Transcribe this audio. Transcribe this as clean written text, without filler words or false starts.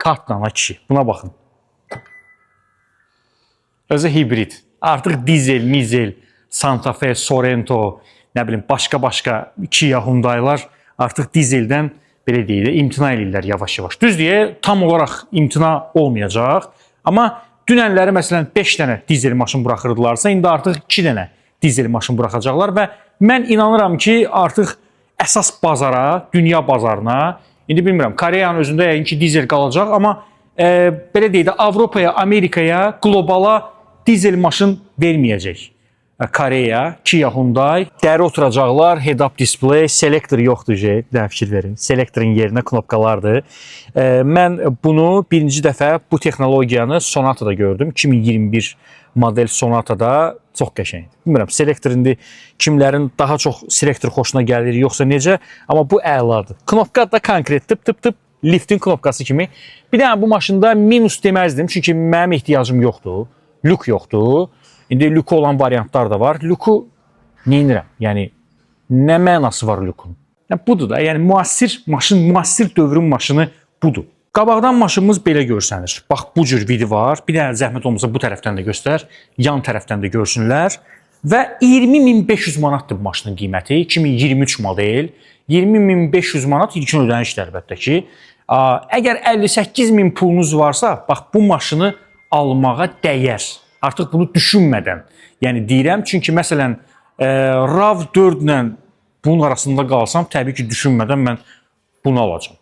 kartla kişi. Buna baxın. Özü hibrid. Artıq dizel, mizel, Santa Fe, Sorento, nə bilim, başqa Kia, Hyundai'lar artıq dizeldən belə deyək, imtina edirlər yavaş-yavaş. Düz deyə, tam olaraq imtina olmayacaq. Amma dünənləri məsələn 5 dənə dizel maşın buraxırdılarsa, indi artıq 2 dənə dizel maşın buraxacaqlar və mən inanıram ki, artıq əsas bazara, dünya bazarına, indi bilmirəm, Koreyanın özündə yəqin ki, dizel qalacaq, amma belə deyək də, Avropaya, Amerikaya, qlobala dizel maşın verməyəcək. Koreya, Kia, Hyundai. Dəri oturacaqlar, head-up display, selektor yoxdur, bir dənə fikir verin. Selektorun yerinə knopkalardır. Mən bunu birinci dəfə bu texnologiyanı Sonatada gördüm. 2021 model Sonatada çox qəşəngdir. Bilmirəm, selektor indi kimlərin daha çox selektor xoşuna gəlir, yoxsa necə, amma bu əladır. Knopka da konkret tıp liftin knopkası kimi. Bir dənə bu maşında minus deməzdim, çünki mənim ehtiyacım yoxdur. Lük yoxdur. İndi lükü olan variantlar da var. Lükü neynirəm? Yəni, nə mənası var lükün? Budur da, yəni müasir maşın, müasir dövrün maşını budur. Qabaqdan maşınımız belə görsənir. Bax, bu cür vidi var. Bir dənə zəhmət olmasa bu tərəfdən də göstər. Yan tərəfdən də görsünlər. Və 20.500 manatdır bu maşının qiyməti. 2023 model. 20.500 manat ilkin ödənişdir əlbəttə ki. Əgər 58.000 pulunuz varsa, bax, bu maşını almağa dəyər. Artıq bunu düşünmədən, yəni deyirəm, çünki məsələn RAV4 ilə bunun arasında qalsam, təbii ki, düşünmədən mən bunu alacağım.